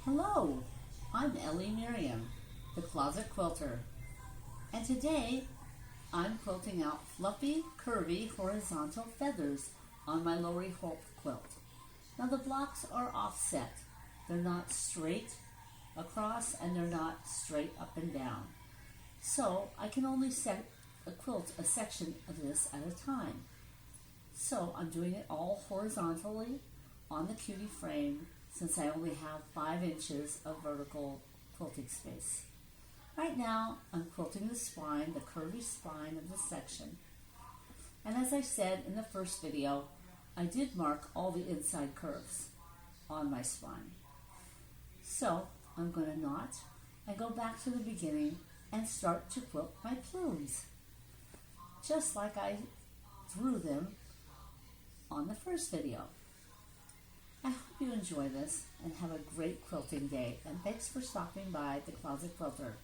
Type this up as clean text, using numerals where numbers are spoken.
Hello, I'm Ellie Miriam, the Closet Quilter, and today I'm quilting out fluffy, curvy, horizontal feathers on my Lori Holt quilt. Now the blocks are offset. They're not straight across and they're not straight up and down. So I can only quilt a section of this at a time. So I'm doing it all horizontally on the Cutie frame since I only have 5 inches of vertical quilting space. Right now I'm quilting the spine, the curvy spine of the section. And as I said in the first video, I did mark all the inside curves on my spine. So I'm going to knot and go back to the beginning and start to quilt my plumes, just like I drew them on the first video. I hope you enjoy this and have a great quilting day, and thanks for stopping by the Closet Quilter.